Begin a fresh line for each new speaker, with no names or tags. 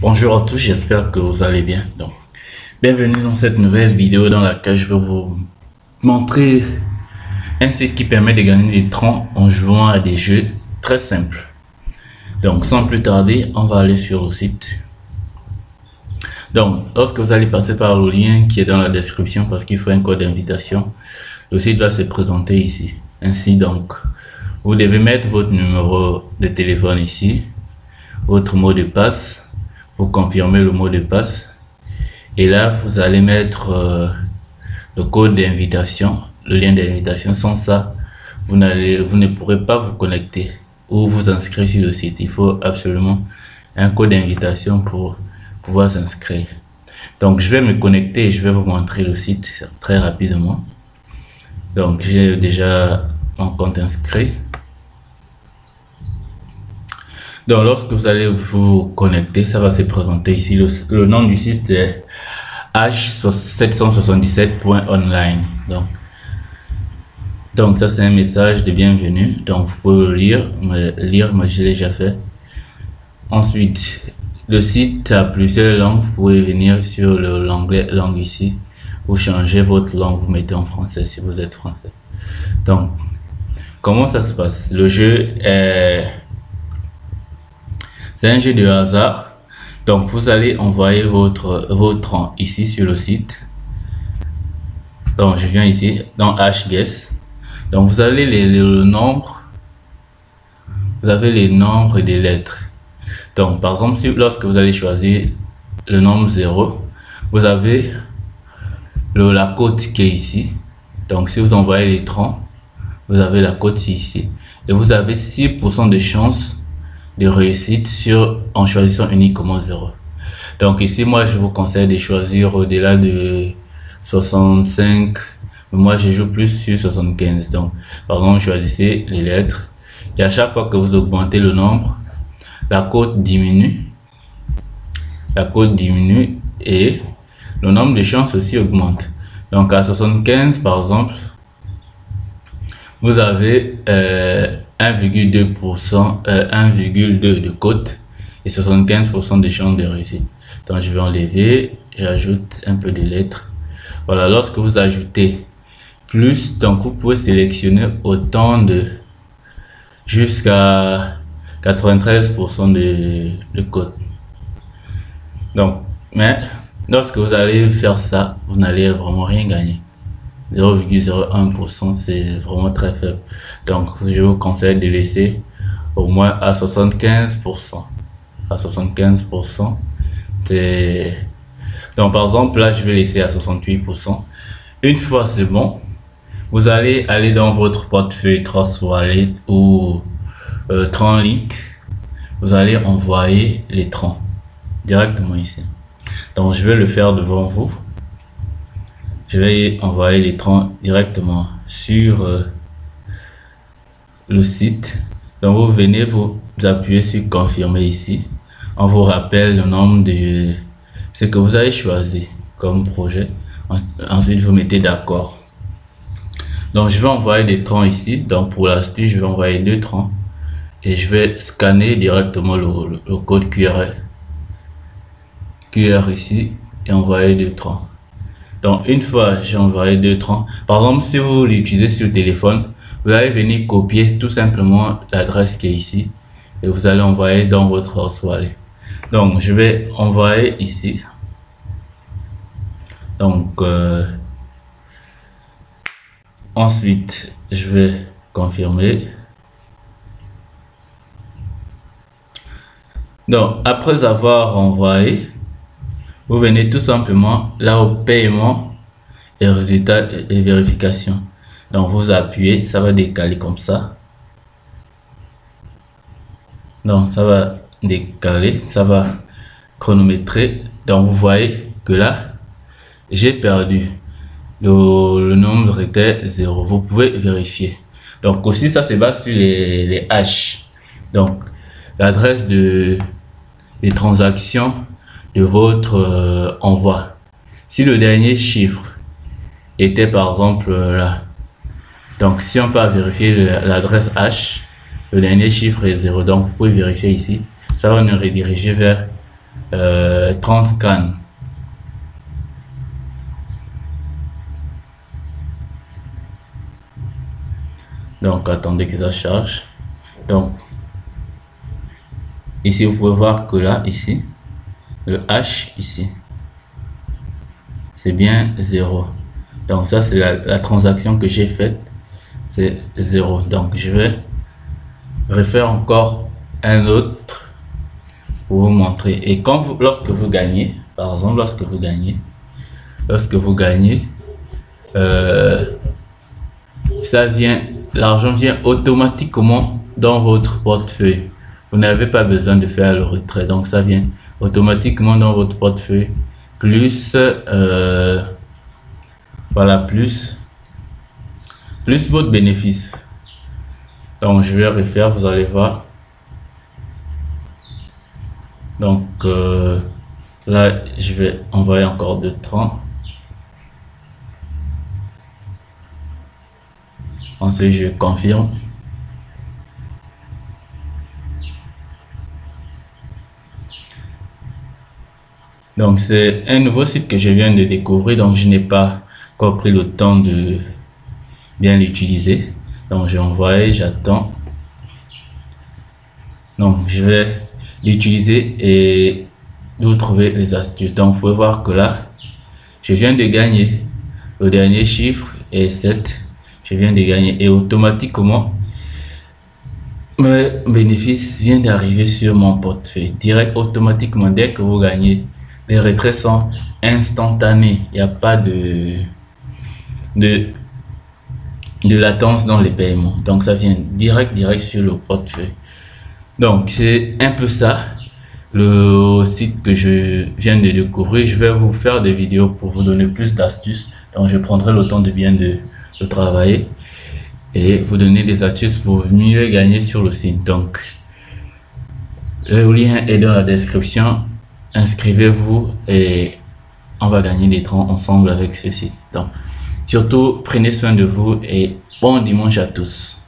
Bonjour à tous, j'espère que vous allez bien. Donc, bienvenue dans cette nouvelle vidéo dans laquelle je vais vous montrer un site qui permet de gagner des troncs en jouant à des jeux très simples. Donc, sans plus tarder, on va aller sur le site. Donc, lorsque vous allez passer par le lien qui est dans la description, parce qu'il faut un code d'invitation, le site va se présenter ici. Ainsi donc, vous devez mettre votre numéro de téléphone ici, votre mot de passe. Vous confirmez le mot de passe et là vous allez mettre le code d'invitation, le lien d'invitation. Sans ça vous ne pourrez pas vous connecter ou vous inscrire sur le site. Il faut absolument un code d'invitation pour pouvoir s'inscrire. Donc je vais me connecter et je vais vous montrer le site très rapidement. Donc j'ai déjà mon compte inscrit. Donc, lorsque vous allez vous connecter, ça va se présenter ici. Le nom du site est h777.online. Donc, ça, c'est un message de bienvenue. Donc, vous pouvez le lire. Moi, je l'ai déjà fait. Ensuite, le site a plusieurs langues. Vous pouvez venir sur l'onglet langue ici. Vous changez votre langue, vous mettez en français si vous êtes français. Donc, comment ça se passe? Le jeu est... C'est un jeu de hasard. Donc, vous allez envoyer vos troncs ici sur le site. Donc, je viens ici dans HGuess. Donc, vous avez le nombre. Vous avez les nombres des lettres. Donc, par exemple, lorsque vous allez choisir le nombre 0, vous avez la cote qui est ici. Donc, si vous envoyez les troncs, vous avez la cote ici. Et vous avez 6% de chance de réussite en choisissant uniquement 0. Donc ici, moi, je vous conseille de choisir au-delà de 65. Moi, je joue plus sur 75. Donc, par exemple, choisissez les lettres. Et à chaque fois que vous augmentez le nombre, la cote diminue. La cote diminue et le nombre de chances aussi augmente. Donc, à 75, par exemple, vous avez 1,2% 1,2 de cote et 75% de chances de réussite. Donc je vais enlever, j'ajoute un peu de lettres. Voilà, lorsque vous ajoutez plus, donc vous pouvez sélectionner autant de jusqu'à 93% de cote. Donc, mais lorsque vous allez faire ça, vous n'allez vraiment rien gagner. 0,01%, c'est vraiment très faible. Donc, je vous conseille de laisser au moins à 75%. À 75%. Donc, par exemple, là, je vais laisser à 68%. Une fois c'est bon, vous allez aller dans votre portefeuille Trust Wallet ou TronLink. Vous allez envoyer les troncs directement ici. Donc, je vais le faire devant vous. Je vais envoyer les troncs directement sur le site. Donc, vous venez vous appuyer sur confirmer ici. On vous rappelle le nombre de ce que vous avez choisi comme projet. Ensuite, vous mettez d'accord. Donc, je vais envoyer des troncs ici. Donc, pour l'astuce, je vais envoyer 2 troncs et je vais scanner directement le code QR ici et envoyer 2 troncs. Donc, une fois j'ai envoyé 2 troncs, par exemple, si vous l'utilisez sur le téléphone, vous allez venir copier tout simplement l'adresse qui est ici et vous allez envoyer dans votre Trust Wallet. Donc, je vais envoyer ici. Donc, ensuite, je vais confirmer. Donc, après avoir envoyé, vous venez tout simplement là au paiement et résultats et vérification. Donc vous appuyez, ça va décaler comme ça. Donc ça va décaler, ça va chronométrer. Donc vous voyez que là, j'ai perdu. Le nombre était 0. Vous pouvez vérifier. Donc aussi, ça se base sur les hash. Donc l'adresse des transactions de votre envoi. Si le dernier chiffre était par exemple là, donc si on peut vérifier l'adresse H, le dernier chiffre est 0, donc vous pouvez vérifier ici, ça va nous rediriger vers 30 scans. Donc attendez que ça charge. Donc ici vous pouvez voir que là, ici, le H ici, c'est bien 0. Donc ça c'est la transaction que j'ai faite, c'est 0. Donc je vais refaire encore un autre pour vous montrer. Et quand lorsque vous gagnez, par exemple, lorsque vous gagnez, ça vient, l'argent vient automatiquement dans votre portefeuille. Vous n'avez pas besoin de faire le retrait, donc ça vient automatiquement dans votre portefeuille, plus voilà, plus votre bénéfice. Donc je vais refaire, vous allez voir. Donc là je vais envoyer encore 2 francs. Ensuite je confirme. Donc c'est un nouveau site que je viens de découvrir, donc je n'ai pas encore pris le temps de bien l'utiliser. Donc j'ai envoyé, j'attends. Donc je vais l'utiliser et vous trouver les astuces. Donc vous pouvez voir que là je viens de gagner, le dernier chiffre est 7. Je viens de gagner et automatiquement mes bénéfices viennent d'arriver sur mon portefeuille direct, automatiquement. Dès que vous gagnez, les retraits sont instantanés, il n'y a pas de latence dans les paiements, donc ça vient direct sur le portefeuille. Donc c'est un peu ça le site que je viens de découvrir. Je vais vous faire des vidéos pour vous donner plus d'astuces, donc je prendrai le temps de bien de travailler et vous donner des astuces pour mieux gagner sur le site. Donc le lien est dans la description, inscrivez-vous et on va gagner des troncs ensemble avec ce site. Donc surtout prenez soin de vous et bon dimanche à tous.